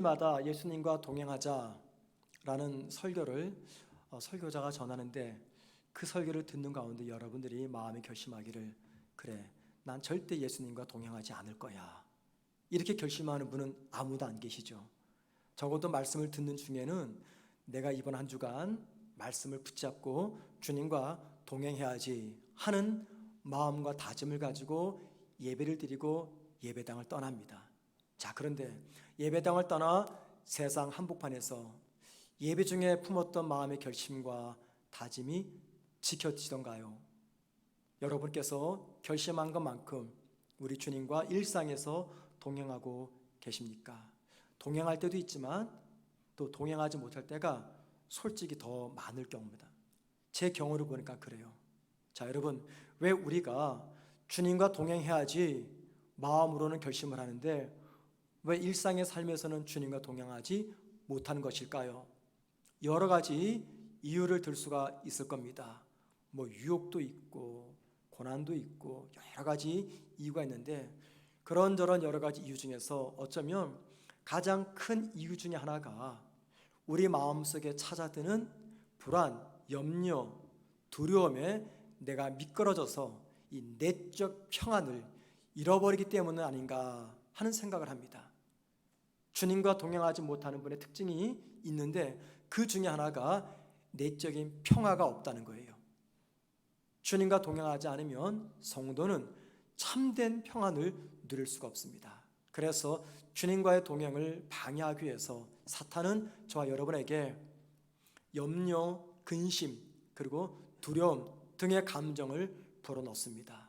마다 예수님과 동행하자라는 설교를 설교자가 전하는데, 그 설교를 듣는 가운데 여러분들이 마음에 결심하기를, 그래, 난 절대 예수님과 동행하지 않을 거야, 이렇게 결심하는 분은 아무도 안 계시죠. 적어도 말씀을 듣는 중에는 내가 이번 한 주간 말씀을 붙잡고 주님과 동행해야지 하는 마음과 다짐을 가지고 예배를 드리고 예배당을 떠납니다. 자, 그런데 예배당을 떠나 세상 한복판에서 예배 중에 품었던 마음의 결심과 다짐이 지켜지던가요? 여러분께서 결심한 것만큼 우리 주님과 일상에서 동행하고 계십니까? 동행할 때도 있지만 또 동행하지 못할 때가 솔직히 더 많을 경우입니다. 제 경우를 보니까 그래요. 자, 여러분, 왜 우리가 주님과 동행해야지 마음으로는 결심을 하는데 왜 일상의 삶에서는 주님과 동행하지 못하는 것일까요? 여러 가지 이유를 들 수가 있을 겁니다. 유혹도 있고 고난도 있고 여러 가지 이유가 있는데, 그런저런 여러 가지 이유 중에서 어쩌면 가장 큰 이유 중에 하나가 우리 마음속에 찾아드는 불안, 염려, 두려움에 내가 미끄러져서 이 내적 평안을 잃어버리기 때문은 아닌가 하는 생각을 합니다. 주님과 동행하지 못하는 분의 특징이 있는데 그 중에 하나가 내적인 평화가 없다는 거예요. 주님과 동행하지 않으면 성도는 참된 평안을 누릴 수가 없습니다. 그래서 주님과의 동행을 방해하기 위해서 사탄은 저와 여러분에게 염려, 근심, 그리고 두려움 등의 감정을 불어넣습니다.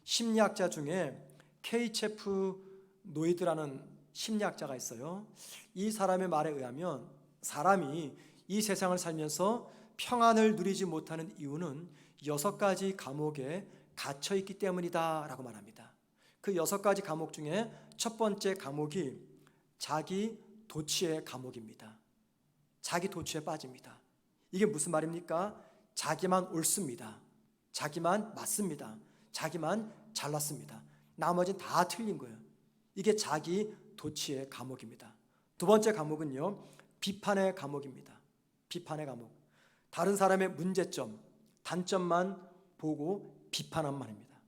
심리학자 중에 케이체프 노이드라는 심리학자가 있어요. 이 사람의 말에 의하면 사람이 이 세상을 살면서 평안을 누리지 못하는 이유는 6가지 감옥에 갇혀 있기 때문이다 라고 말합니다. 그 6가지 감옥 중에 첫 번째 감옥이 자기 도취의 감옥입니다. 자기 도취에 빠집니다. 이게 무슨 말입니까? 자기만 옳습니다. 자기만 맞습니다. 자기만 잘났습니다. 나머지는 다 틀린 거예요. 이게 자기 도취의 감옥입니다. 두 번째 감옥은요, 비판의 감옥입니다. 비판의 감옥. 다른 사람의 문제점, 단점만 보고 비판한 말입니다.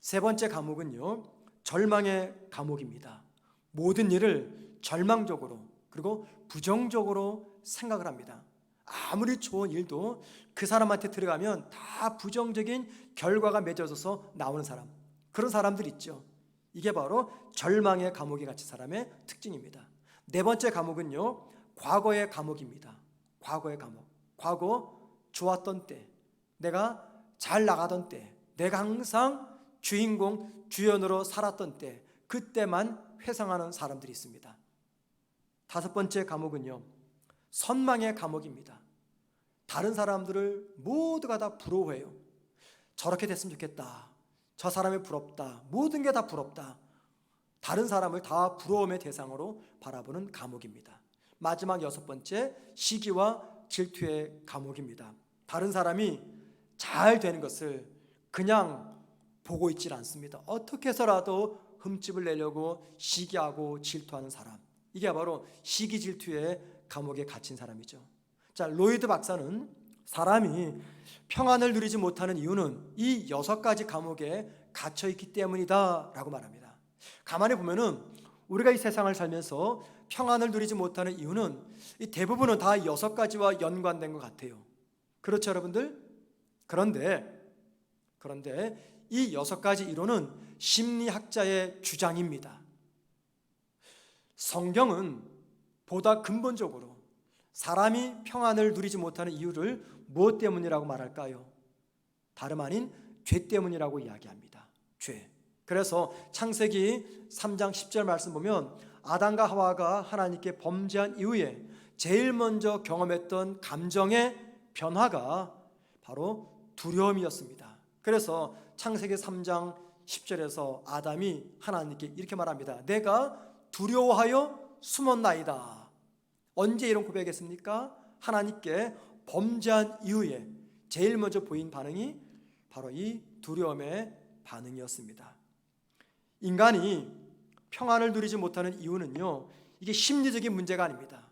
세 번째 감옥은요, 절망의 감옥입니다. 모든 일을 절망적으로 그리고 부정적으로 생각을 합니다. 아무리 좋은 일도 그 사람한테 들어가면 다 부정적인 결과가 맺어져서 나오는 사람, 그런 사람들 있죠. 이게 바로 절망의 감옥에 갇힌 사람의 특징입니다. 네 번째 감옥은요, 과거의 감옥입니다. 과거의 감옥. 과거 좋았던 때, 내가 잘 나가던 때, 내가 항상 주인공, 주연으로 살았던 때, 그때만 회상하는 사람들이 있습니다. 다섯 번째 감옥은요, 선망의 감옥입니다. 다른 사람들을 모두가 다 부러워해요. 저렇게 됐으면 좋겠다, 저 사람이 부럽다, 모든 게 다 부럽다. 다른 사람을 다 부러움의 대상으로 바라보는 감옥입니다. 마지막 여섯 번째, 시기와 질투의 감옥입니다. 다른 사람이 잘 되는 것을 그냥 보고 있질 않습니다. 어떻게 해서라도 흠집을 내려고 시기하고 질투하는 사람, 이게 바로 시기 질투의 감옥에 갇힌 사람이죠. 자, 로이드 박사는 사람이 평안을 누리지 못하는 이유는 이 6가지 감옥에 갇혀 있기 때문이다 라고 말합니다. 가만히 보면은 우리가 이 세상을 살면서 평안을 누리지 못하는 이유는 이 대부분은 다 6가지와 연관된 것 같아요. 그렇죠, 여러분들? 그런데 이 6가지 이론은 심리학자의 주장입니다. 성경은 보다 근본적으로 사람이 평안을 누리지 못하는 이유를 무엇 때문이라고 말할까요? 다름 아닌 죄 때문이라고 이야기합니다. 죄. 그래서 창세기 3장 10절 말씀 보면 아담과 하와가 하나님께 범죄한 이후에 제일 먼저 경험했던 감정의 변화가 바로 두려움이었습니다. 그래서 창세기 3장 10절에서 아담이 하나님께 이렇게 말합니다. 내가 두려워하여 숨었나이다. 언제 이런 고백했습니까? 하나님께 범죄한 이후에 제일 먼저 보인 반응이 바로 이 두려움의 반응이었습니다. 인간이 평안을 누리지 못하는 이유는요, 이게 심리적인 문제가 아닙니다.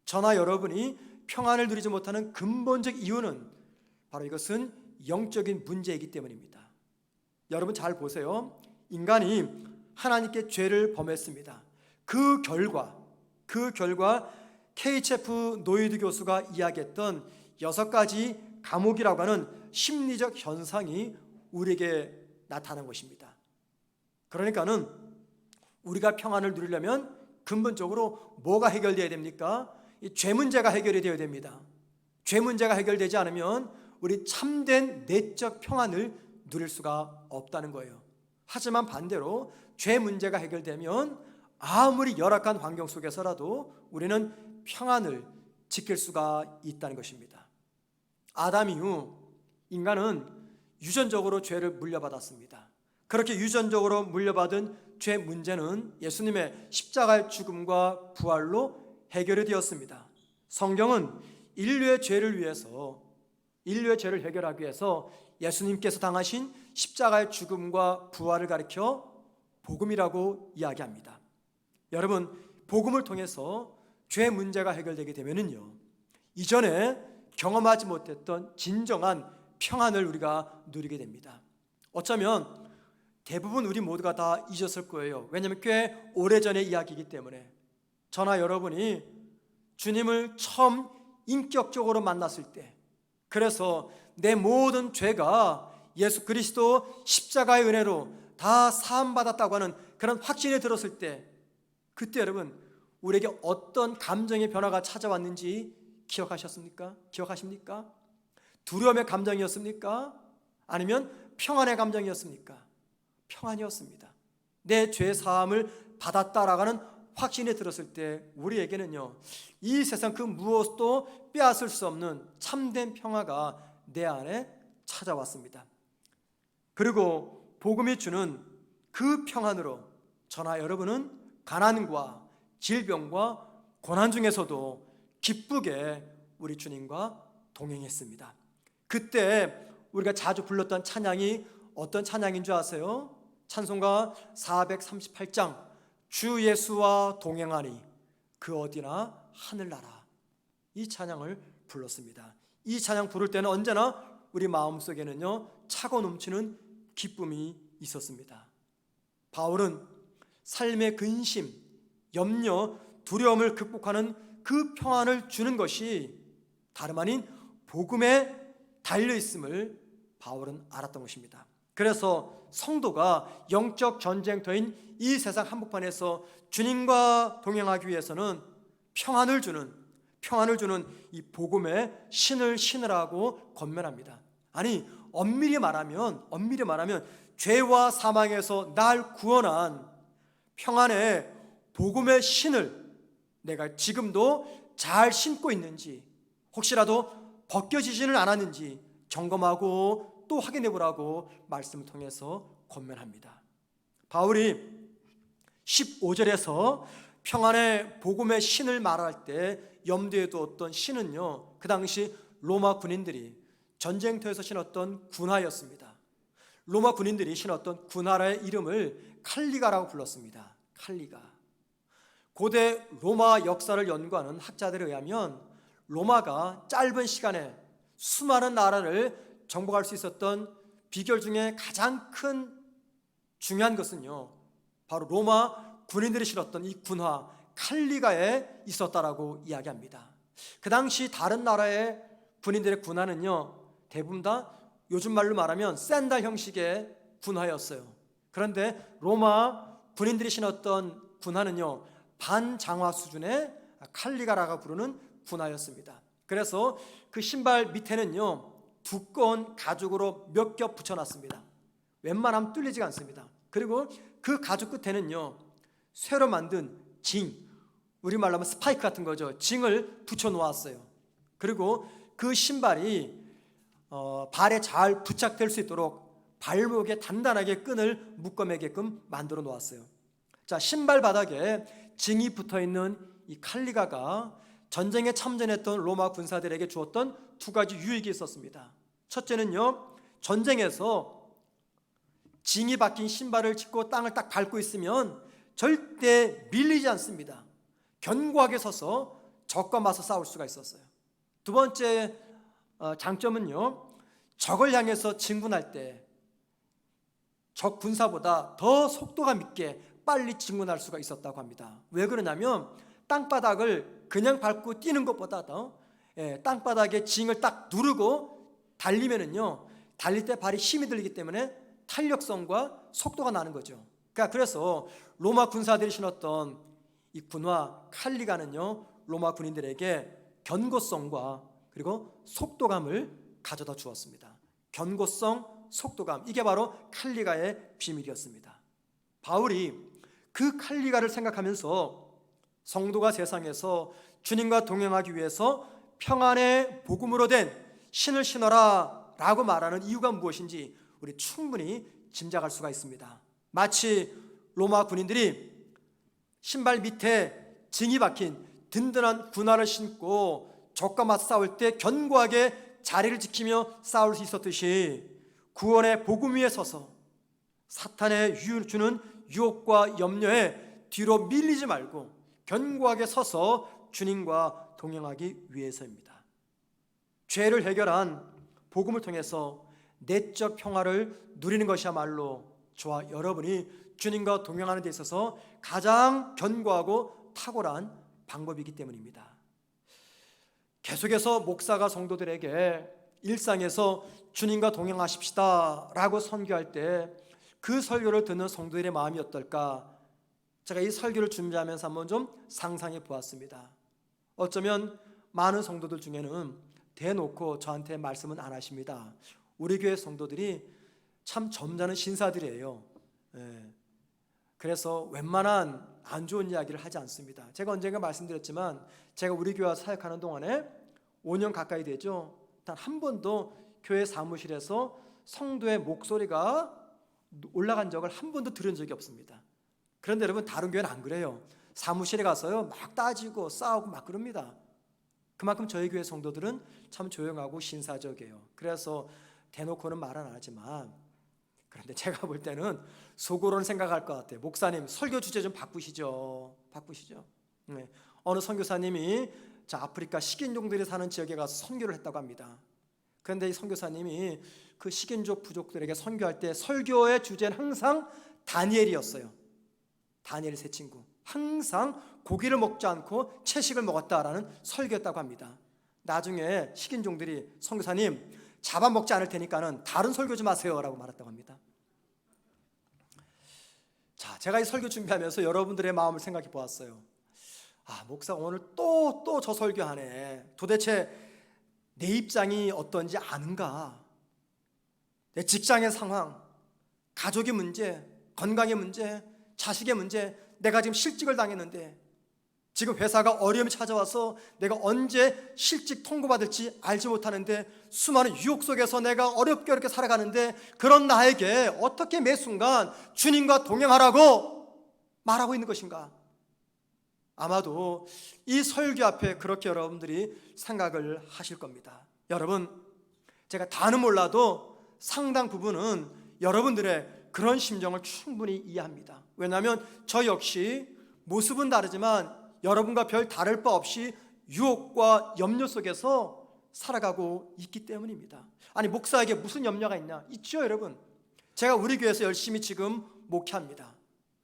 저나 여러분이 평안을 누리지 못하는 근본적 이유는 바로 이것은 영적인 문제이기 때문입니다. 여러분 잘 보세요. 인간이 하나님께 죄를 범했습니다. 그 결과 KHF 노이드 교수가 이야기했던 6가지 감옥이라고 하는 심리적 현상이 우리에게 나타난 것입니다. 그러니까는 우리가 평안을 누리려면 근본적으로 뭐가 해결되어야 됩니까? 이 죄 문제가 해결이 되어야 됩니다. 죄 문제가 해결되지 않으면 우리 참된 내적 평안을 누릴 수가 없다는 거예요. 하지만 반대로 죄 문제가 해결되면 아무리 열악한 환경 속에서라도 우리는 평안을 지킬 수가 있다는 것입니다. 아담 이후 인간은 유전적으로 죄를 물려받았습니다. 그렇게 유전적으로 물려받은 죄 문제는 예수님의 십자가의 죽음과 부활로 해결이 되었습니다. 성경은 인류의 죄를 해결하기 위해서 예수님께서 당하신 십자가의 죽음과 부활을 가리켜 복음이라고 이야기합니다. 여러분, 복음을 통해서 죄 문제가 해결되게 되면은요, 이전에 경험하지 못했던 진정한 평안을 우리가 누리게 됩니다. 어쩌면 대부분 우리 모두가 다 잊었을 거예요. 왜냐하면 꽤 오래전의 이야기이기 때문에. 저나 여러분이 주님을 처음 인격적으로 만났을 때, 그래서 내 모든 죄가 예수 그리스도 십자가의 은혜로 다 사함받았다고 하는 그런 확신이 들었을 때, 그때 여러분 우리에게 어떤 감정의 변화가 찾아왔는지 기억하십니까? 두려움의 감정이었습니까? 아니면 평안의 감정이었습니까? 평안이었습니다. 내 죄 사함을 받았다라고 하는 확신이 들었을 때 우리에게는요, 이 세상 그 무엇도 빼앗을 수 없는 참된 평화가 내 안에 찾아왔습니다. 그리고 복음이 주는 그 평안으로 저나 여러분은 가난과 질병과 고난 중에서도 기쁘게 우리 주님과 동행했습니다. 그때 우리가 자주 불렀던 찬양이 어떤 찬양인 줄 아세요? 찬송가 438장 주 예수와 동행하니 그 어디나 하늘나라, 이 찬양을 불렀습니다. 이 찬양 부를 때는 언제나 우리 마음속에는요, 차고 넘치는 기쁨이 있었습니다. 바울은 삶의 근심, 염려, 두려움을 극복하는 그 평안을 주는 것이 다름 아닌 복음에 달려있음을 바울은 알았던 것입니다. 그래서 성도가 영적 전쟁터인 이 세상 한복판에서 주님과 동행하기 위해서는 평안을 주는 이 복음의 신을 신으라고 권면합니다. 아니, 엄밀히 말하면 죄와 사망에서 날 구원한 평안의 복음의 신을 내가 지금도 잘 신고 있는지, 혹시라도 벗겨지지는 않았는지 점검하고 또 확인해 보라고 말씀을 통해서 권면합니다. 바울이 15절에서 평안의 복음의 신을 말할 때 염두에 두었던 신은요, 그 당시 로마 군인들이 전쟁터에서 신었던 군화였습니다. 로마 군인들이 신었던 군화의 이름을 칼리가라고 불렀습니다. 칼리가. 고대 로마 역사를 연구하는 학자들에 의하면 로마가 짧은 시간에 수많은 나라를 정복할 수 있었던 비결 중에 가장 큰 중요한 것은요, 바로 로마 군인들이 신었던 이 군화 칼리가에 있었다라고 이야기합니다. 그 당시 다른 나라의 군인들의 군화는요, 대부분 다 요즘 말로 말하면 샌들 형식의 군화였어요. 그런데 로마 군인들이 신었던 군화는요, 반장화 수준의 칼리가라고 부르는 군화였습니다. 그래서 그 신발 밑에는요, 두꺼운 가죽으로 몇 겹 붙여놨습니다. 웬만하면 뚫리지가 않습니다. 그리고 그 가죽 끝에는요, 쇠로 만든 징, 우리말로 하면 스파이크 같은 거죠. 징을 붙여 놓았어요. 그리고 그 신발이 발에 잘 부착될 수 있도록 발목에 단단하게 끈을 묶어매게끔 만들어 놓았어요. 자, 신발 바닥에 징이 붙어있는 이 칼리가가 전쟁에 참전했던 로마 군사들에게 주었던 두 가지 유익이 있었습니다. 첫째는요, 전쟁에서 징이 박힌 신발을 짚고 땅을 딱 밟고 있으면 절대 밀리지 않습니다. 견고하게 서서 적과 맞서 싸울 수가 있었어요. 두 번째 장점은요, 적을 향해서 진군할 때 적 군사보다 더 속도감 있게 빨리 진군할 수가 있었다고 합니다. 왜 그러냐면 땅바닥을 그냥 밟고 뛰는 것보다 땅바닥에 징을 딱 누르고 달리면은요, 달릴 때 발이 힘이 들기 때문에 탄력성과 속도가 나는 거죠. 그래서 로마 군사들이 신었던 이 군화 칼리가는요, 로마 군인들에게 견고성과 그리고 속도감을 가져다 주었습니다. 견고성, 속도감, 이게 바로 칼리가의 비밀이었습니다. 바울이 그 칼리가를 생각하면서 성도가 세상에서 주님과 동행하기 위해서 평안의 복음으로 된 신을 신어라 라고 말하는 이유가 무엇인지 우리 충분히 짐작할 수가 있습니다. 마치 로마 군인들이 신발 밑에 징이 박힌 든든한 군화를 신고 적과 맞싸울 때 견고하게 자리를 지키며 싸울 수 있었듯이 구원의 복음 위에 서서 사탄의 주는 유혹과 염려에 뒤로 밀리지 말고 견고하게 서서 주님과 동행하기 위해서입니다. 죄를 해결한 복음을 통해서 내적 평화를 누리는 것이야말로 저와 여러분이 주님과 동행하는 데 있어서 가장 견고하고 탁월한 방법이기 때문입니다. 계속해서 목사가 성도들에게 일상에서 주님과 동행하십시다 라고 선교할 때 그 설교를 듣는 성도들의 마음이 어떨까? 제가 이 설교를 준비하면서 한번 좀 상상해 보았습니다. 어쩌면 많은 성도들 중에는 대놓고 저한테 말씀은 안 하십니다. 우리 교회 성도들이 참 점잖은 신사들이에요. 그래서 웬만한 안 좋은 이야기를 하지 않습니다. 제가 언젠가 말씀드렸지만 제가 우리 교회 사역하는 동안에 5년 가까이 되죠. 단 한 번도 교회 사무실에서 성도의 목소리가 올라간 적을 한 번도 들은 적이 없습니다. 그런데 여러분, 다른 교회는 안 그래요. 사무실에 가서요 막 따지고 싸우고 막 그럽니다. 그만큼 저희 교회 성도들은 참 조용하고 신사적이에요. 그래서 대놓고는 말 안 하지만, 그런데 제가 볼 때는 속으로는 생각할 것 같아요. 목사님, 설교 주제 좀 바꾸시죠. 네. 어느 선교사님이 아프리카 식인종들이 사는 지역에 가서 선교를 했다고 합니다. 그런데 이 선교사님이 그 식인종 부족들에게 선교할 때 설교의 주제는 항상 다니엘이었어요. 다니엘 세 친구, 항상 고기를 먹지 않고 채식을 먹었다라는 설교였다고 합니다. 나중에 식인종들이 선교사님 잡아먹지 않을 테니까는 다른 설교 좀 하세요 라고 말했다고 합니다. 자, 제가 이 설교 준비하면서 여러분들의 마음을 생각해 보았어요. 목사가 오늘 또 저 설교하네. 도대체 내 입장이 어떤지 아는가? 내 직장의 상황, 가족의 문제, 건강의 문제, 자식의 문제, 내가 지금 실직을 당했는데 지금 회사가 어려움이 찾아와서 내가 언제 실직 통보받을지 알지 못하는데 수많은 유혹 속에서 내가 어렵게 살아가는데 그런 나에게 어떻게 매 순간 주님과 동행하라고 말하고 있는 것인가? 아마도 이 설교 앞에 그렇게 여러분들이 생각을 하실 겁니다. 여러분, 제가 다는 몰라도 상당 부분은 여러분들의 그런 심정을 충분히 이해합니다. 왜냐하면 저 역시 모습은 다르지만 여러분과 별 다를 바 없이 유혹과 염려 속에서 살아가고 있기 때문입니다. 아니, 목사에게 무슨 염려가 있냐? 있죠, 여러분. 제가 우리 교회에서 열심히 지금 목회합니다.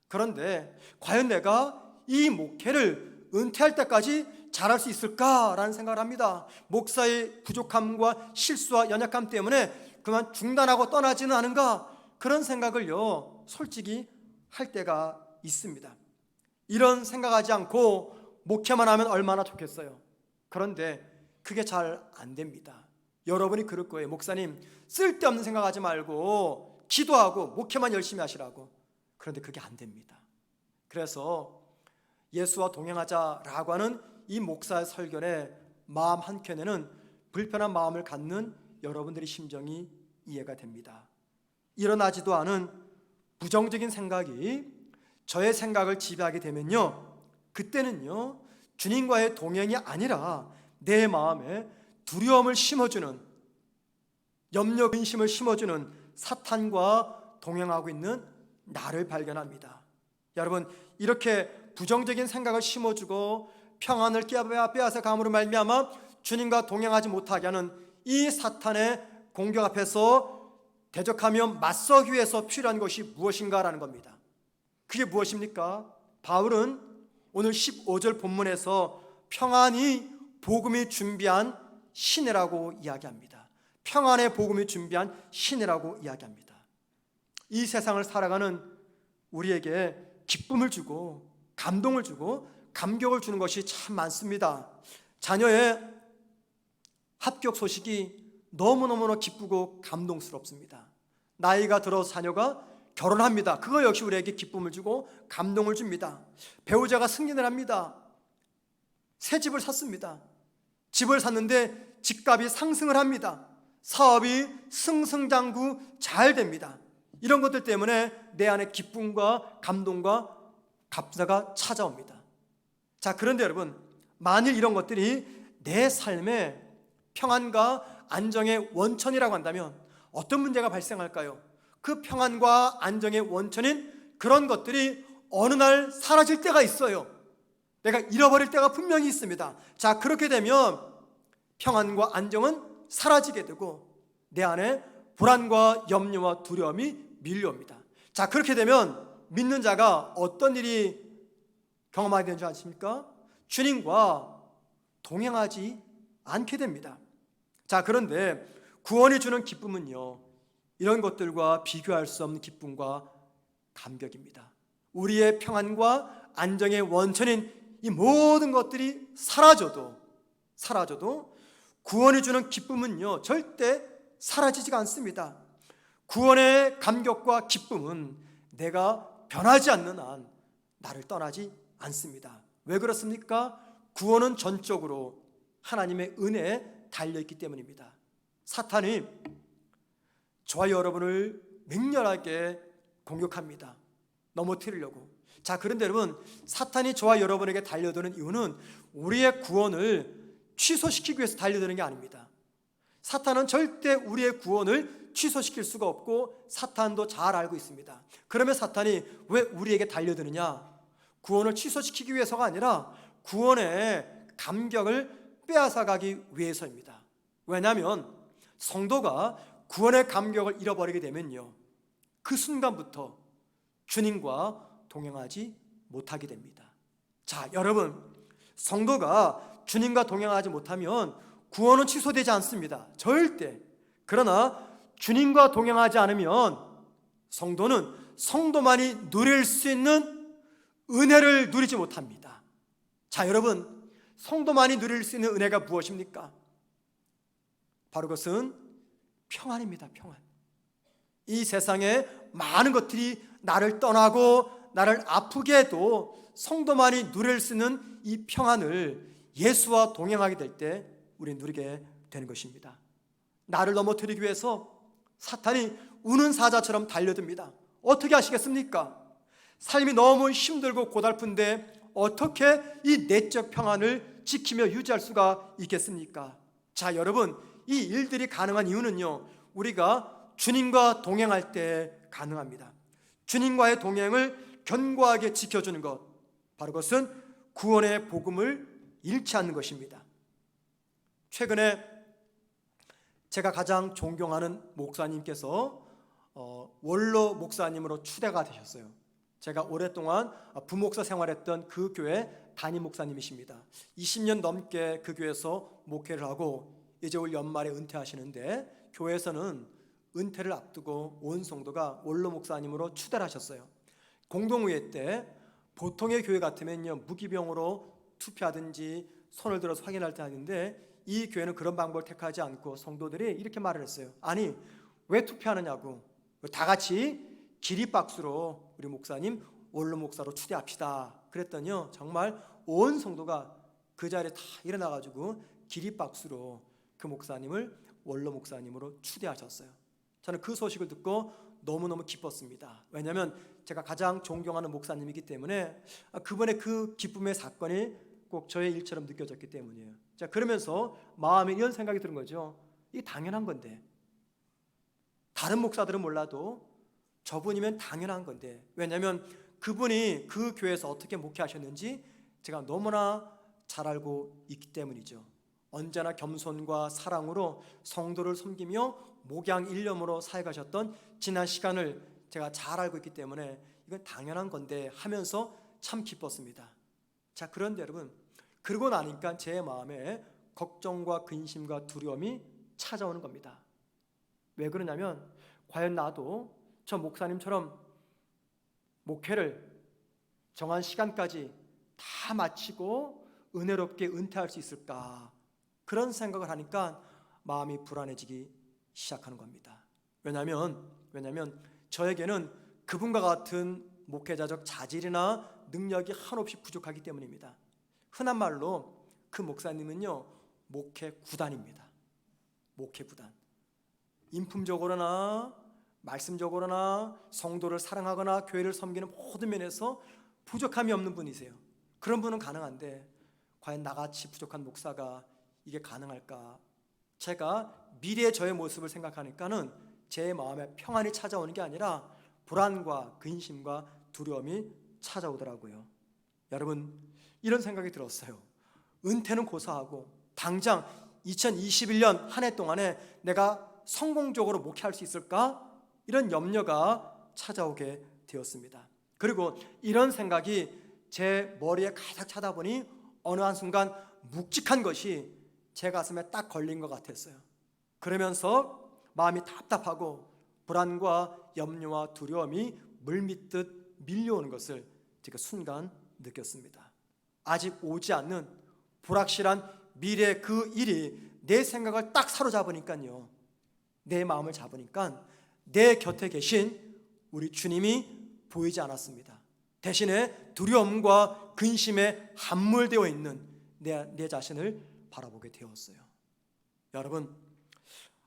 그런데 과연 내가 이 목회를 은퇴할 때까지 잘할 수 있을까라는 생각을 합니다. 목사의 부족함과 실수와 연약함 때문에 그만 중단하고 떠나지는 않은가? 그런 생각을요 솔직히 할 때가 있습니다. 이런 생각하지 않고 목회만 하면 얼마나 좋겠어요. 그런데 그게 잘 안 됩니다. 여러분이 그럴 거예요. 목사님, 쓸데없는 생각하지 말고 기도하고 목회만 열심히 하시라고. 그런데 그게 안 됩니다. 그래서 예수와 동행하자라고 하는 이 목사의 설교의 마음 한켠에는 불편한 마음을 갖는 여러분들의 심정이 이해가 됩니다. 일어나지도 않은 부정적인 생각이 저의 생각을 지배하게 되면요, 그때는요 주님과의 동행이 아니라 내 마음에 두려움을 심어주는, 염려 근심을 심어주는 사탄과 동행하고 있는 나를 발견합니다. 여러분, 이렇게 부정적인 생각을 심어주고 평안을 빼앗아 감으로 말미암아 주님과 동행하지 못하게 하는 이 사탄의 공격 앞에서 대적하며 맞서기 위해서 필요한 것이 무엇인가라는 겁니다. 그게 무엇입니까? 바울은 오늘 15절 본문에서 평안이 복음이 준비한 시내라고 이야기합니다. 평안의 복음이 준비한 시내라고 이야기합니다. 이 세상을 살아가는 우리에게 기쁨을 주고 감동을 주고 감격을 주는 것이 참 많습니다. 자녀의 합격 소식이 너무너무 기쁘고 감동스럽습니다. 나이가 들어 자녀가 결혼합니다. 그거 역시 우리에게 기쁨을 주고 감동을 줍니다. 배우자가 승진을 합니다. 새 집을 샀습니다. 집을 샀는데 집값이 상승을 합니다. 사업이 승승장구 잘 됩니다. 이런 것들 때문에 내 안에 기쁨과 감동과 감사가 찾아옵니다. 자, 그런데 여러분, 만일 이런 것들이 내 삶의 평안과 안정의 원천이라고 한다면 어떤 문제가 발생할까요? 그 평안과 안정의 원천인 그런 것들이 어느 날 사라질 때가 있어요. 내가 잃어버릴 때가 분명히 있습니다. 자, 그렇게 되면 평안과 안정은 사라지게 되고 내 안에 불안과 염려와 두려움이 밀려옵니다. 자, 그렇게 되면 믿는 자가 어떤 일이 경험하게 되는 줄 아십니까? 주님과 동행하지 않게 됩니다. 자, 그런데 구원이 주는 기쁨은요, 이런 것들과 비교할 수 없는 기쁨과 감격입니다. 우리의 평안과 안정의 원천인 이 모든 것들이 사라져도 구원이 주는 기쁨은요 절대 사라지지가 않습니다. 구원의 감격과 기쁨은 내가 변하지 않는 한 나를 떠나지 않습니다. 왜 그렇습니까? 구원은 전적으로 하나님의 은혜에 달려있기 때문입니다. 사탄이 저와 여러분을 맹렬하게 공격합니다. 넘어뜨리려고. 자, 그런데 여러분, 사탄이 저와 여러분에게 달려드는 이유는 우리의 구원을 취소시키기 위해서 달려드는 게 아닙니다. 사탄은 절대 우리의 구원을 취소시킬 수가 없고 사탄도 잘 알고 있습니다. 그러면 사탄이 왜 우리에게 달려드느냐? 구원을 취소시키기 위해서가 아니라 구원의 감격을 빼앗아가기 위해서입니다. 왜냐하면 성도가 구원의 감격을 잃어버리게 되면요, 그 순간부터 주님과 동행하지 못하게 됩니다. 자, 여러분, 성도가 주님과 동행하지 못하면 구원은 취소되지 않습니다. 절대. 그러나 주님과 동행하지 않으면 성도는 성도만이 누릴 수 있는 은혜를 누리지 못합니다. 자, 여러분, 성도만이 누릴 수 있는 은혜가 무엇입니까? 바로 그것은 평안입니다. 평안. 이 세상에 많은 것들이 나를 떠나고 나를 아프게 해도 성도만이 누릴 수 있는 이 평안을 예수와 동행하게 될 때 우리는 누리게 되는 것입니다. 나를 넘어뜨리기 위해서 사탄이 우는 사자처럼 달려듭니다. 어떻게 하시겠습니까? 삶이 너무 힘들고 고달픈데 어떻게 이 내적 평안을 지키며 유지할 수가 있겠습니까? 자, 여러분, 이 일들이 가능한 이유는요, 우리가 주님과 동행할 때 가능합니다. 주님과의 동행을 견고하게 지켜주는 것, 바로 그것은 구원의 복음을 잃지 않는 것입니다. 최근에 제가 가장 존경하는 목사님께서 원로 목사님으로 추대가 되셨어요. 제가 오랫동안 부목사 생활했던 그 교회 담임 목사님이십니다. 20년 넘게 그 교회에서 목회를 하고 이제 올 연말에 은퇴하시는데, 교회에서는 은퇴를 앞두고 온 성도가 원로 목사님으로 추대를 하셨어요. 공동의회 때 보통의 교회 같으면요, 무기병으로 투표하든지 손을 들어서 확인할 때 하는데, 이 교회는 그런 방법을 택하지 않고 성도들이 이렇게 말을 했어요. 아니, 왜 투표하느냐고, 다 같이 기립박수로 우리 목사님 원로 목사로 추대합시다. 그랬더니요, 정말 온 성도가 그 자리에 다 일어나가지고 기립박수로 그 목사님을 원로 목사님으로 추대하셨어요. 저는 그 소식을 듣고 너무너무 기뻤습니다. 왜냐하면 제가 가장 존경하는 목사님이기 때문에 그분의 그 기쁨의 사건이 꼭 저의 일처럼 느껴졌기 때문이에요. 자, 그러면서 마음에 이런 생각이 드는 거죠. 이게 당연한 건데, 다른 목사들은 몰라도 저분이면 당연한 건데, 왜냐하면 그분이 그 교회에서 어떻게 목회하셨는지 제가 너무나 잘 알고 있기 때문이죠. 언제나 겸손과 사랑으로 성도를 섬기며 목양 일념으로 사역하셨던 지난 시간을 제가 잘 알고 있기 때문에 이건 당연한 건데 하면서 참 기뻤습니다. 자, 그런데 여러분, 그러고 나니까 제 마음에 걱정과 근심과 두려움이 찾아오는 겁니다. 왜 그러냐면 과연 나도 저 목사님처럼 목회를 정한 시간까지 다 마치고 은혜롭게 은퇴할 수 있을까? 그런 생각을 하니까 마음이 불안해지기 시작하는 겁니다. 왜냐하면 저에게는 그분과 같은 목회자적 자질이나 능력이 한없이 부족하기 때문입니다. 흔한 말로 그 목사님은요, 목회 구단입니다. 목회 구단. 인품적으로나 말씀적으로나 성도를 사랑하거나 교회를 섬기는 모든 면에서 부족함이 없는 분이세요. 그런 분은 가능한데 과연 나같이 부족한 목사가 이게 가능할까? 제가 미래의 저의 모습을 생각하니까는 제 마음에 평안이 찾아오는 게 아니라 불안과 근심과 두려움이 찾아오더라고요. 여러분, 이런 생각이 들었어요. 은퇴는 고사하고 당장 2021년 한 해 동안에 내가 성공적으로 목회할 수 있을까? 이런 염려가 찾아오게 되었습니다. 그리고 이런 생각이 제 머리에 가득 차다 보니 어느 한순간 묵직한 것이 제 가슴에 딱 걸린 것 같았어요. 그러면서 마음이 답답하고 불안과 염려와 두려움이 물밀듯 밀려오는 것을 제가 순간 느꼈습니다. 아직 오지 않는 불확실한 미래의 그 일이 내 생각을 딱 사로잡으니까요, 내 마음을 잡으니까 내 곁에 계신 우리 주님이 보이지 않았습니다. 대신에 두려움과 근심에 함몰되어 있는 내 자신을 바라보게 되었어요. 여러분,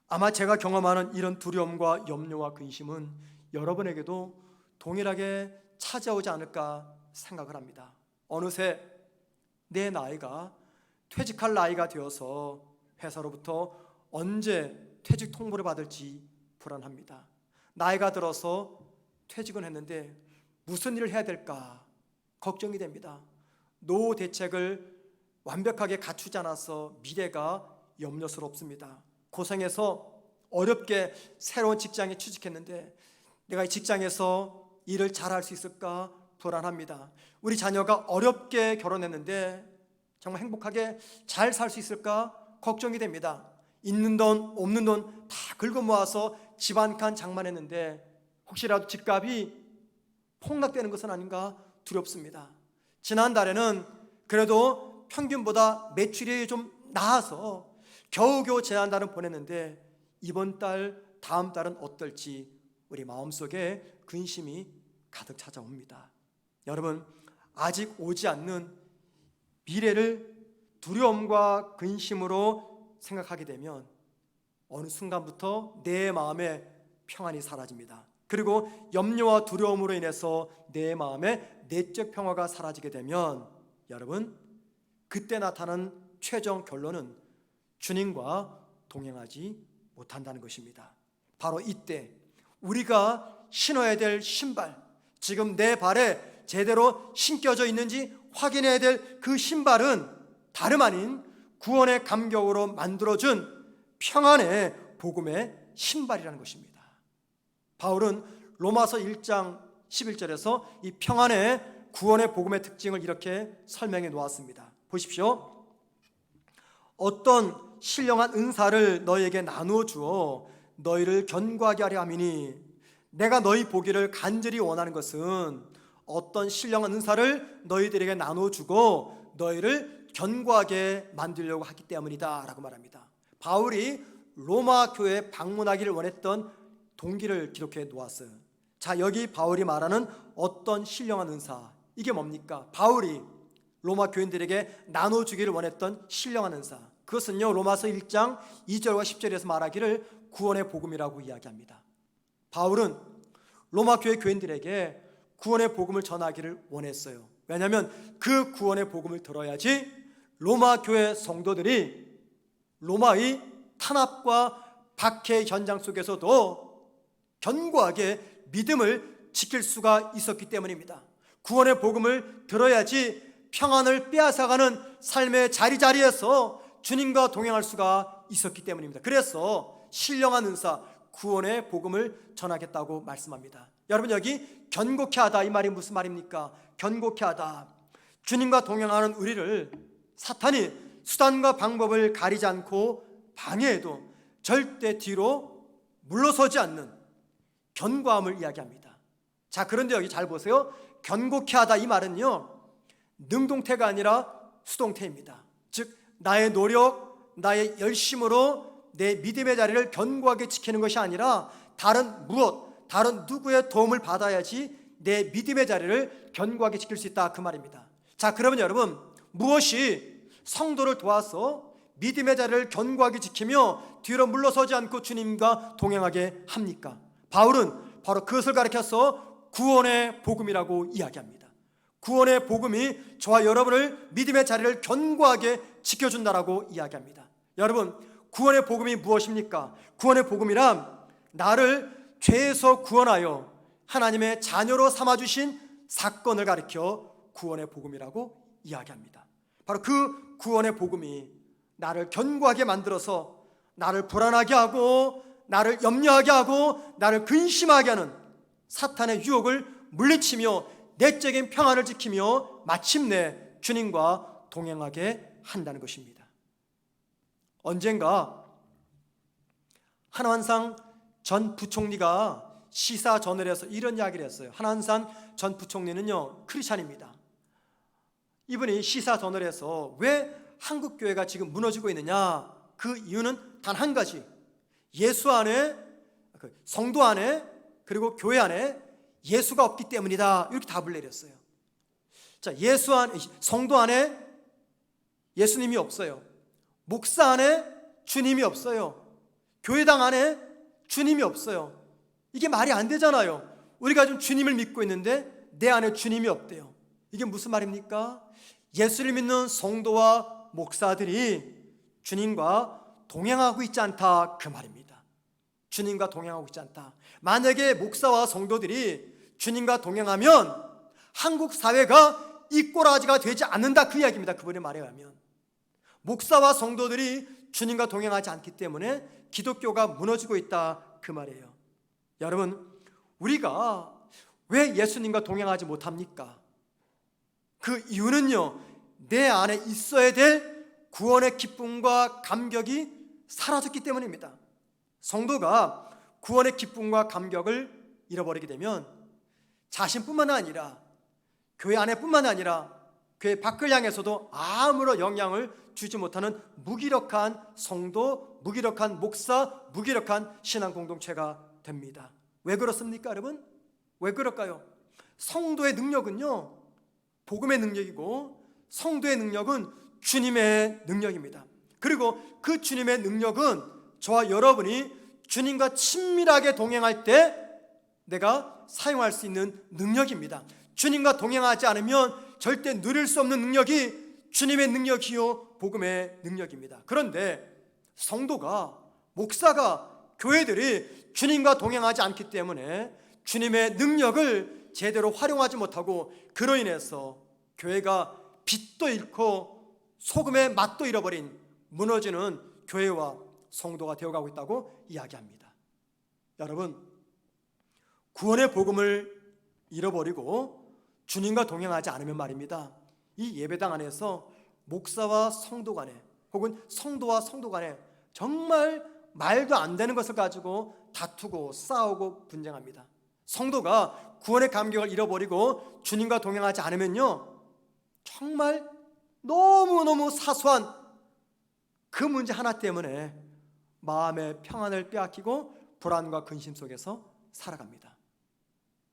아마 제가 경험하는 이런 두려움과 염려와 근심은 여러분에게도 동일하게 찾아오지 않을까 생각을 합니다. 어느새 내 나이가 퇴직할 나이가 되어서 회사로부터 언제 퇴직 통보를 받을지 불안합니다. 나이가 들어서 퇴직은 했는데 무슨 일을 해야 될까 걱정이 됩니다. 노후 대책을 완벽하게 갖추지 않아서 미래가 염려스럽습니다. 고생해서 어렵게 새로운 직장에 취직했는데 내가 이 직장에서 일을 잘할 수 있을까 불안합니다. 우리 자녀가 어렵게 결혼했는데 정말 행복하게 잘 살 수 있을까 걱정이 됩니다. 있는 돈 없는 돈 다 긁어 모아서 집 한 칸 장만했는데 혹시라도 집값이 폭락되는 것은 아닌가 두렵습니다. 지난달에는 그래도 평균보다 매출이 좀 나아서 겨우겨우 지난달은 보냈는데 이번 달 다음 달은 어떨지 우리 마음속에 근심이 가득 찾아옵니다. 여러분, 아직 오지 않는 미래를 두려움과 근심으로 생각하게 되면 어느 순간부터 내 마음에 평안이 사라집니다. 그리고 염려와 두려움으로 인해서 내 마음에 내적 평화가 사라지게 되면 여러분, 그때 나타나는 최종 결론은 주님과 동행하지 못한다는 것입니다. 바로 이때 우리가 신어야 될 신발, 지금 내 발에 제대로 신겨져 있는지 확인해야 될 그 신발은 다름 아닌 구원의 감격으로 만들어준 평안의 복음의 신발이라는 것입니다. 바울은 로마서 1장 11절에서 이 평안의 구원의 복음의 특징을 이렇게 설명해 놓았습니다. 보십시오. 어떤 신령한 은사를 너희에게 나누어 주어 너희를 견고하게 하려 함이니 내가 너희 보기를 간절히 원하는 것은 어떤 신령한 은사를 너희들에게 나누어 주고 너희를 견고하게 만들려고 하기 때문이다 라고 말합니다. 바울이 로마 교회에 방문하기를 원했던 동기를 기록해 놓았어요. 자, 여기 바울이 말하는 어떤 신령한 은사, 이게 뭡니까? 바울이 로마 교인들에게 나눠주기를 원했던 신령한 은사, 그것은요 로마서 1장 2절과 10절에서 말하기를 구원의 복음이라고 이야기합니다. 바울은 로마 교회 교인들에게 구원의 복음을 전하기를 원했어요. 왜냐하면 그 구원의 복음을 들어야지 로마 교회 성도들이 로마의 탄압과 박해 현장 속에서도 견고하게 믿음을 지킬 수가 있었기 때문입니다. 구원의 복음을 들어야지 평안을 빼앗아가는 삶의 자리자리에서 주님과 동행할 수가 있었기 때문입니다. 그래서 신령한 은사, 구원의 복음을 전하겠다고 말씀합니다. 여러분, 여기 견고케 하다, 이 말이 무슨 말입니까? 견고케 하다. 주님과 동행하는 우리를 사탄이 수단과 방법을 가리지 않고 방해해도 절대 뒤로 물러서지 않는 견고함을 이야기합니다. 자, 그런데 여기 잘 보세요. 견고케 하다, 이 말은요, 능동태가 아니라 수동태입니다. 즉, 나의 노력, 나의 열심으로 내 믿음의 자리를 견고하게 지키는 것이 아니라 다른 무엇, 다른 누구의 도움을 받아야지 내 믿음의 자리를 견고하게 지킬 수 있다, 그 말입니다. 자, 그러면 여러분, 무엇이 성도를 도와서 믿음의 자리를 견고하게 지키며 뒤로 물러서지 않고 주님과 동행하게 합니까? 바울은 바로 그것을 가르쳐서 구원의 복음이라고 이야기합니다. 구원의 복음이 저와 여러분을 믿음의 자리를 견고하게 지켜준다라고 이야기합니다. 여러분, 구원의 복음이 무엇입니까? 구원의 복음이란 나를 죄에서 구원하여 하나님의 자녀로 삼아주신 사건을 가리켜 구원의 복음이라고 이야기합니다. 바로 그 구원의 복음이 나를 견고하게 만들어서 나를 불안하게 하고 나를 염려하게 하고 나를 근심하게 하는 사탄의 유혹을 물리치며 내적인 평안을 지키며 마침내 주님과 동행하게 한다는 것입니다. 언젠가 한환상 전 부총리가 시사전을 해서 이런 이야기를 했어요. 한환상 전 부총리는요, 크리스찬입니다. 이분이 시사전을 해서 왜 한국 교회가 지금 무너지고 있느냐, 그 이유는 단 한 가지, 예수 안에, 성도 안에, 그리고 교회 안에 예수가 없기 때문이다, 이렇게 답을 내렸어요. 자, 성도 안에 예수님이 없어요. 목사 안에 주님이 없어요. 교회당 안에 주님이 없어요. 이게 말이 안 되잖아요. 우리가 좀 주님을 믿고 있는데 내 안에 주님이 없대요. 이게 무슨 말입니까? 예수를 믿는 성도와 목사들이 주님과 동행하고 있지 않다, 그 말입니다. 주님과 동행하고 있지 않다. 만약에 목사와 성도들이 주님과 동행하면 한국 사회가 이 꼬라지가 되지 않는다, 그 이야기입니다. 그분의 말에 의하면 목사와 성도들이 주님과 동행하지 않기 때문에 기독교가 무너지고 있다, 그 말이에요. 여러분, 우리가 왜 예수님과 동행하지 못합니까? 그 이유는요, 내 안에 있어야 될 구원의 기쁨과 감격이 사라졌기 때문입니다. 성도가 구원의 기쁨과 감격을 잃어버리게 되면 자신뿐만 아니라 교회 안에뿐만 아니라 교회 밖을 향해서도 아무런 영향을 주지 못하는 무기력한 성도, 무기력한 목사, 무기력한 신앙 공동체가 됩니다. 왜 그렇습니까, 여러분? 왜 그럴까요? 성도의 능력은요, 복음의 능력이고 성도의 능력은 주님의 능력입니다. 그리고 그 주님의 능력은 저와 여러분이 주님과 친밀하게 동행할 때 내가 사용할 수 있는 능력입니다. 주님과 동행하지 않으면 절대 누릴 수 없는 능력이 주님의 능력이요 복음의 능력입니다. 그런데 성도가, 목사가, 교회들이 주님과 동행하지 않기 때문에 주님의 능력을 제대로 활용하지 못하고 그로 인해서 교회가 빛도 잃고 소금의 맛도 잃어버린 무너지는 교회와 성도가 되어가고 있다고 이야기합니다. 여러분, 구원의 복음을 잃어버리고 주님과 동행하지 않으면 말입니다, 이 예배당 안에서 목사와 성도 간에 혹은 성도와 성도 간에 정말 말도 안 되는 것을 가지고 다투고 싸우고 분쟁합니다. 성도가 구원의 감격을 잃어버리고 주님과 동행하지 않으면요, 정말 너무너무 사소한 그 문제 하나 때문에 마음의 평안을 빼앗기고 불안과 근심 속에서 살아갑니다.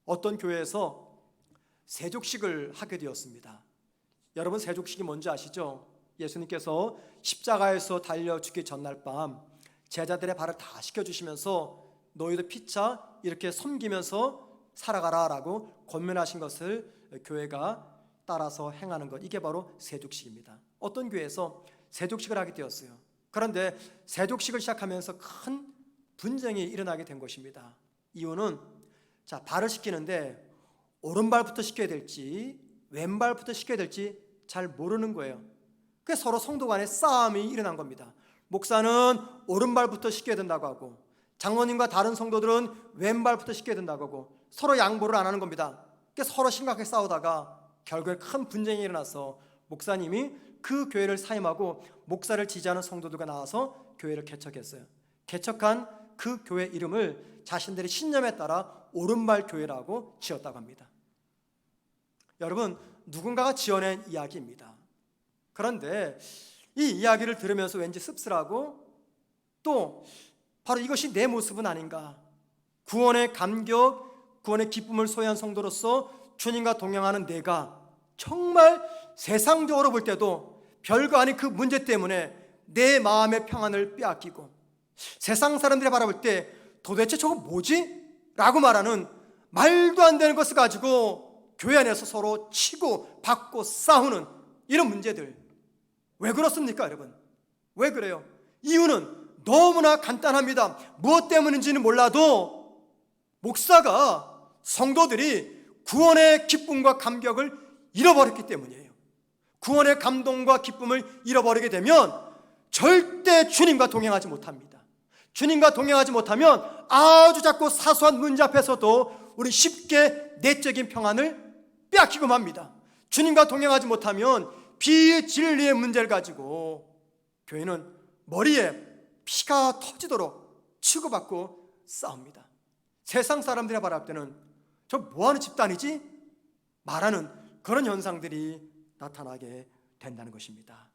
어떤 교회에서 세족식을 하게 되었습니다. 여러분, 세족식이 뭔지 아시죠? 예수님께서 십자가에서 달려 죽기 전날 밤 제자들의 발을 다 씻겨주시면서 너희도 피차 이렇게 섬기면서 살아가라 라고 권면하신 것을 교회가 따라서 행하는 것, 이게 바로 세족식입니다. 어떤 교회에서 세족식을 하게 되었어요. 그런데 세족식을 시작하면서 큰 분쟁이 일어나게 된 것입니다. 이유는 발을 씻기는데 오른발부터 씻겨야 될지 왼발부터 씻겨야 될지 잘 모르는 거예요. 그래서 서로 성도 간에 싸움이 일어난 겁니다. 목사는 오른발부터 씻겨야 된다고 하고 장로님과 다른 성도들은 왼발부터 씻겨야 된다고 하고 서로 양보를 안 하는 겁니다. 그래서 서로 심각하게 싸우다가 결국에 큰 분쟁이 일어나서 목사님이 그 교회를 사임하고 목사를 지지하는 성도들과 나와서 교회를 개척했어요. 개척한 그 교회 이름을 자신들의 신념에 따라 오른발 교회라고 지었다고 합니다. 여러분, 누군가가 지어낸 이야기입니다. 그런데 이 이야기를 들으면서 왠지 씁쓸하고 또 바로 이것이 내 모습은 아닌가. 구원의 감격, 구원의 기쁨을 소유한 성도로서 주님과 동행하는 내가 정말 세상적으로 볼 때도 별거 아닌 그 문제 때문에 내 마음의 평안을 빼앗기고 세상 사람들이 바라볼 때 도대체 저거 뭐지? 라고 말하는 말도 안 되는 것을 가지고 교회 안에서 서로 치고 받고 싸우는 이런 문제들, 왜 그렇습니까 여러분? 왜 그래요? 이유는 너무나 간단합니다. 무엇 때문인지는 몰라도 목사가 성도들이 구원의 기쁨과 감격을 잃어버렸기 때문이에요. 구원의 감동과 기쁨을 잃어버리게 되면 절대 주님과 동행하지 못합니다. 주님과 동행하지 못하면 아주 작고 사소한 문제 앞에서도 우리 쉽게 내적인 평안을 빼앗기고 맙니다. 주님과 동행하지 못하면 비진리의 문제를 가지고 교회는 머리에 피가 터지도록 치고받고 싸웁니다. 세상 사람들이 바라볼 때는 저 뭐하는 집단이지? 말하는 그런 현상들이 나타나게 된다는 것입니다.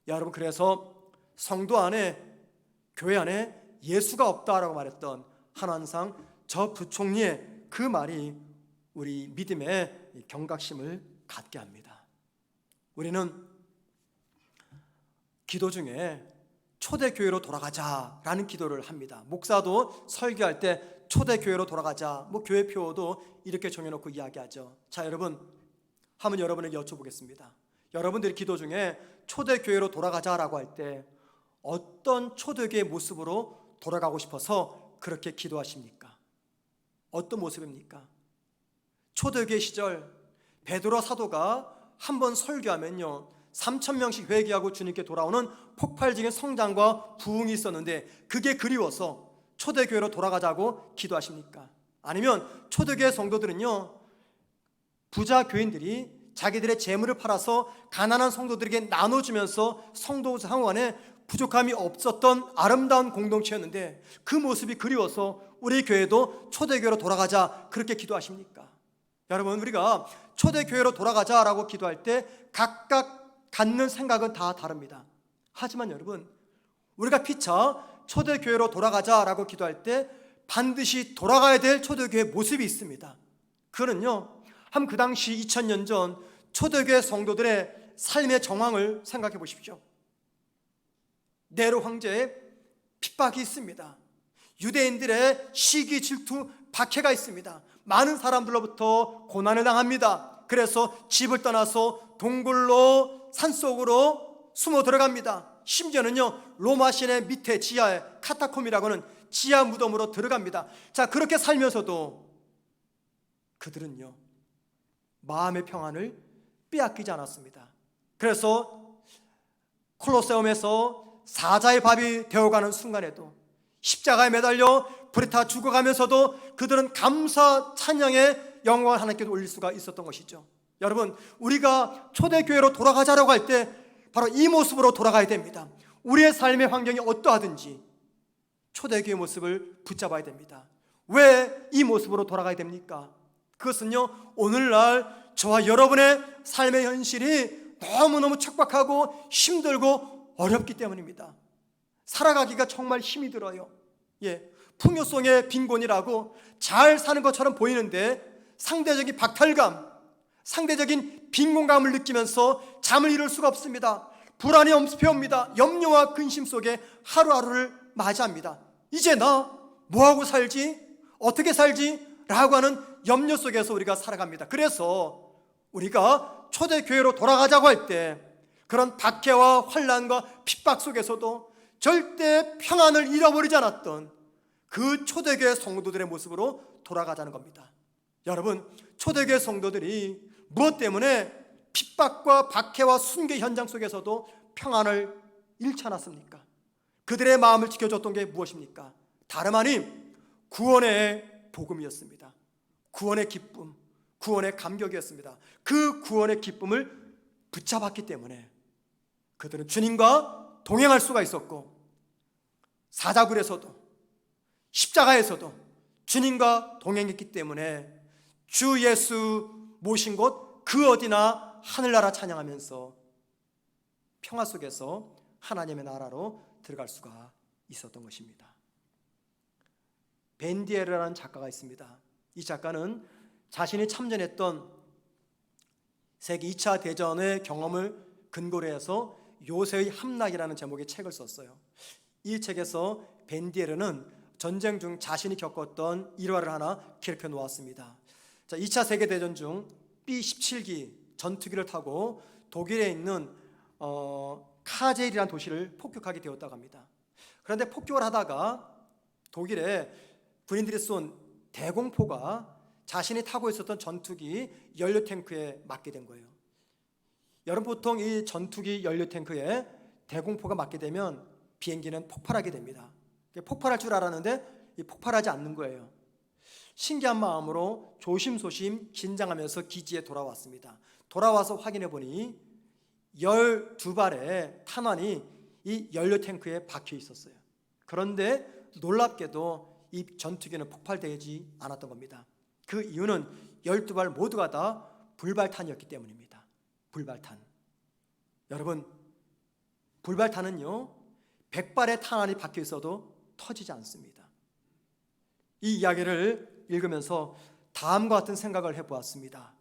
여러분, 그래서 성도 안에, 교회 안에 예수가 없다라고 말했던 한환상 저 부총리의 그 말이 우리 믿음의 경각심을 갖게 합니다. 우리는 기도 중에 초대교회로 돌아가자라는 기도를 합니다. 목사도 설교할 때 초대교회로 돌아가자, 교회표도 이렇게 정해놓고 이야기하죠. 자, 여러분, 한번 여러분에게 여쭤보겠습니다. 여러분들이 기도 중에 초대교회로 돌아가자라고 할 때 어떤 초대교회의 모습으로 돌아가고 싶어서 그렇게 기도하십니까? 어떤 모습입니까? 초대교회 시절 베드로 사도가 한번 설교하면요 3,000명씩 회개하고 주님께 돌아오는 폭발적인 성장과 부흥이 있었는데 그게 그리워서 초대교회로 돌아가자고 기도하십니까? 아니면 초대교회 성도들은요 부자 교인들이 자기들의 재물을 팔아서 가난한 성도들에게 나눠주면서 성도 상호간에 부족함이 없었던 아름다운 공동체였는데 그 모습이 그리워서 우리 교회도 초대교회로 돌아가자 그렇게 기도하십니까? 여러분, 우리가 초대교회로 돌아가자라고 기도할 때 각각 갖는 생각은 다 다릅니다. 하지만 여러분, 우리가 피차 초대교회로 돌아가자라고 기도할 때 반드시 돌아가야 될 초대교회 모습이 있습니다. 그거는요, 한 그 당시 2000년 전 초대교회 성도들의 삶의 정황을 생각해 보십시오. 네로 황제의 핍박이 있습니다. 유대인들의 시기, 질투, 박해가 있습니다. 많은 사람들로부터 고난을 당합니다. 그래서 집을 떠나서 동굴로 산속으로 숨어 들어갑니다. 심지어는요 로마 시내 밑에 지하에 카타콤이라고 하는 지하 무덤으로 들어갑니다. 자, 그렇게 살면서도 그들은요 마음의 평안을 빼앗기지 않았습니다. 그래서 콜로세움에서 사자의 밥이 되어가는 순간에도 십자가에 매달려 불에 타 죽어가면서도 그들은 감사 찬양의 영광을 하나님께 올릴 수가 있었던 것이죠. 여러분, 우리가 초대교회로 돌아가자라고 할 때 바로 이 모습으로 돌아가야 됩니다. 우리의 삶의 환경이 어떠하든지 초대교회의 모습을 붙잡아야 됩니다. 왜 이 모습으로 돌아가야 됩니까? 그것은요 오늘날 저와 여러분의 삶의 현실이 너무너무 척박하고 힘들고 어렵기 때문입니다. 살아가기가 정말 힘이 들어요. 풍요 속의 빈곤이라고 잘 사는 것처럼 보이는데 상대적인 박탈감, 상대적인 빈곤감을 느끼면서 잠을 이룰 수가 없습니다. 불안이 엄습해옵니다. 염려와 근심 속에 하루하루를 맞이합니다. 이제 나 뭐하고 살지? 어떻게 살지? 라고 하는 염려 속에서 우리가 살아갑니다. 그래서 우리가 초대교회로 돌아가자고 할 때 그런 박해와 환난과 핍박 속에서도 절대 평안을 잃어버리지 않았던 그 초대교회 성도들의 모습으로 돌아가자는 겁니다. 여러분, 초대교회 성도들이 무엇 때문에 핍박과 박해와 순교 현장 속에서도 평안을 잃지 않았습니까? 그들의 마음을 지켜줬던 게 무엇입니까? 다름 아닌 구원의 복음이었습니다. 구원의 기쁨, 구원의 감격이었습니다. 그 구원의 기쁨을 붙잡았기 때문에 그들은 주님과 동행할 수가 있었고, 사자굴에서도 십자가에서도 주님과 동행했기 때문에 주 예수 모신 곳 그 어디나 하늘나라 찬양하면서 평화 속에서 하나님의 나라로 들어갈 수가 있었던 것입니다. 벤디에르라는 작가가 있습니다. 이 작가는 자신이 참전했던 세계 2차 대전의 경험을 근거로 해서 요새의 함락이라는 제목의 책을 썼어요. 이 책에서 벤디에르는 전쟁 중 자신이 겪었던 일화를 하나 기록해 놓았습니다. 2차 세계대전 중 B-17기 전투기를 타고 독일에 있는 카젤이라는 도시를 폭격하게 되었다고 합니다. 그런데 폭격을 하다가 독일의 군인들이 쏜 대공포가 자신이 타고 있었던 전투기 연료 탱크에 맞게 된 거예요. 여러분, 보통 이 전투기 연료 탱크에 대공포가 맞게 되면 비행기는 폭발하게 됩니다. 폭발할 줄 알았는데 폭발하지 않는 거예요. 신기한 마음으로 조심조심 긴장하면서 기지에 돌아왔습니다. 돌아와서 확인해 보니 12발의 탄환이 이 연료 탱크에 박혀 있었어요. 그런데 놀랍게도 이 전투기는 폭발되지 않았던 겁니다. 그 이유는 12발 모두가 다 불발탄이었기 때문입니다. 불발탄. 여러분, 불발탄은요 100발의 탄환이 박혀 있어도 터지지 않습니다. 이 이야기를 읽으면서 다음과 같은 생각을 해보았습니다.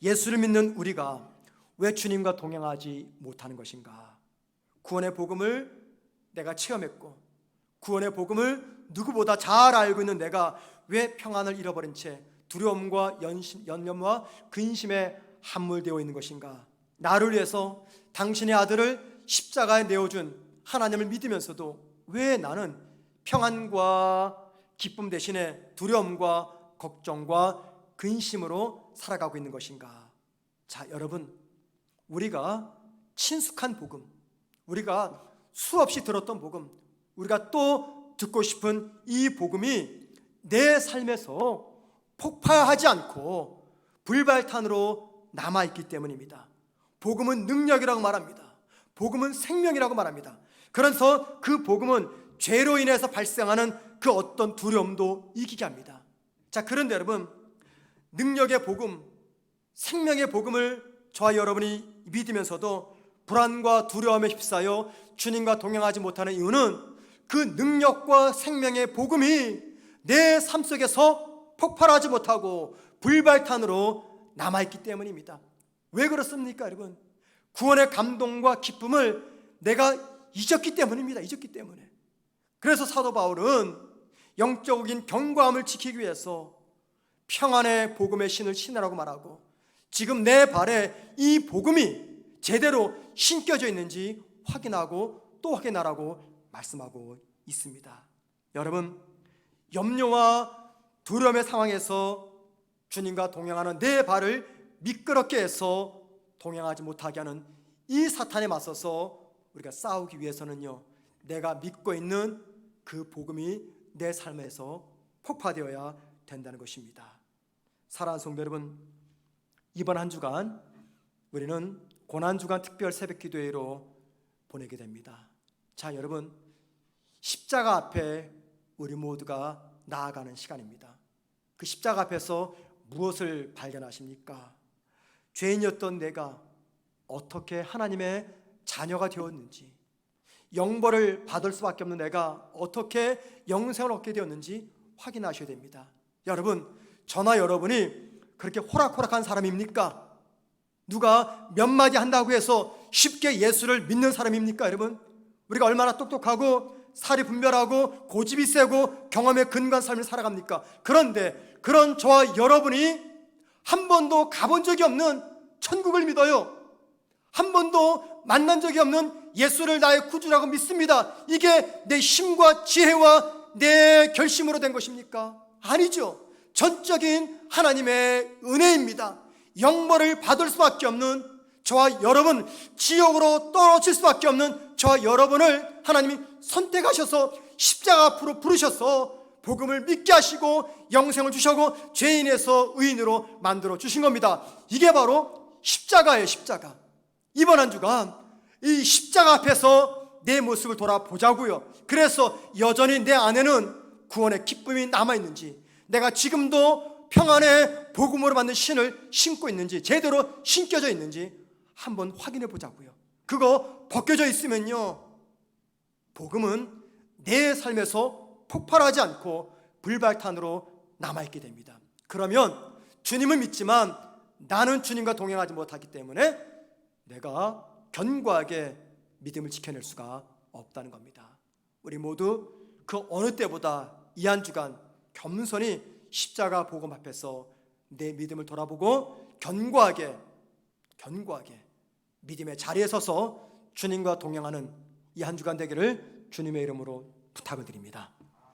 예수를 믿는 우리가 왜 주님과 동행하지 못하는 것인가? 구원의 복음을 내가 체험했고, 구원의 복음을 누구보다 잘 알고 있는 내가 왜 평안을 잃어버린 채 두려움과 연념과 근심에 함몰되어 있는 것인가? 나를 위해서 당신의 아들을 십자가에 내어준 하나님을 믿으면서도 왜 나는 평안과 기쁨 대신에 두려움과 걱정과 근심으로 살아가고 있는 것인가? 자, 여러분, 우리가 친숙한 복음, 우리가 수없이 들었던 복음, 우리가 또 듣고 싶은 이 복음이 내 삶에서 폭파하지 않고 불발탄으로 남아있기 때문입니다. 복음은 능력이라고 말합니다. 복음은 생명이라고 말합니다. 그래서 그 복음은 죄로 인해서 발생하는 그 어떤 두려움도 이기게 합니다. 자, 그런데 여러분, 능력의 복음, 생명의 복음을 저와 여러분이 믿으면서도 불안과 두려움에 휩싸여 주님과 동행하지 못하는 이유는 그 능력과 생명의 복음이 내 삶 속에서 폭발하지 못하고 불발탄으로 남아있기 때문입니다. 왜 그렇습니까, 여러분? 구원의 감동과 기쁨을 내가 잊었기 때문입니다. 잊었기 때문에. 그래서 사도 바울은 영적인 견고함을 지키기 위해서 평안의 복음의 신을 신으라고 말하고, 지금 내 발에 이 복음이 제대로 신겨져 있는지 확인하고 또 확인하라고 말씀하고 있습니다. 여러분, 염려와 두려움의 상황에서 주님과 동행하는 내 발을 미끄럽게 해서 동행하지 못하게 하는 이 사탄에 맞서서 우리가 싸우기 위해서는요, 내가 믿고 있는 그 복음이 내 삶에서 폭파되어야 된다는 것입니다. 사랑하는 성도 여러분, 이번 한 주간 우리는 고난주간 특별 새벽기도회로 보내게 됩니다. 자, 여러분, 십자가 앞에 우리 모두가 나아가는 시간입니다. 그 십자가 앞에서 무엇을 발견하십니까? 죄인이었던 내가 어떻게 하나님의 자녀가 되었는지, 영벌을 받을 수밖에 없는 내가 어떻게 영생을 얻게 되었는지 확인하셔야 됩니다. 여러분, 저나 여러분이 그렇게 호락호락한 사람입니까? 누가 몇 마디 한다고 해서 쉽게 예수를 믿는 사람입니까, 여러분? 우리가 얼마나 똑똑하고 살이 분별하고 고집이 세고 경험에 근거한 삶을 살아갑니까? 그런데 그런 저와 여러분이 한 번도 가본 적이 없는 천국을 믿어요. 한 번도 만난 적이 없는 예수를 나의 구주라고 믿습니다. 이게 내 힘과 지혜와 내 결심으로 된 것입니까? 아니죠. 전적인 하나님의 은혜입니다. 영벌을 받을 수밖에 없는 저와 여러분, 지옥으로 떨어질 수밖에 없는 저와 여러분을 하나님이 선택하셔서 십자가 앞으로 부르셔서 복음을 믿게 하시고 영생을 주시고 죄인에서 의인으로 만들어 주신 겁니다. 이게 바로 십자가예요. 십자가. 이번 한 주간 이 십자가 앞에서 내 모습을 돌아보자고요. 그래서 여전히 내 안에는 구원의 기쁨이 남아있는지, 내가 지금도 평안의 복음으로 만든 신을 신고 있는지, 제대로 신겨져 있는지 한번 확인해 보자고요. 그거 벗겨져 있으면요, 복음은 내 삶에서 폭발하지 않고 불발탄으로 남아있게 됩니다. 그러면 주님을 믿지만 나는 주님과 동행하지 못하기 때문에 내가 견고하게 믿음을 지켜낼 수가 없다는 겁니다. 우리 모두 그 어느 때보다 이 한 주간 겸손히 십자가 복음 앞에서 내 믿음을 돌아보고 견고하게 믿음의 자리에 서서 주님과 동행하는 이 한 주간 되기를 주님의 이름으로 부탁을 드립니다.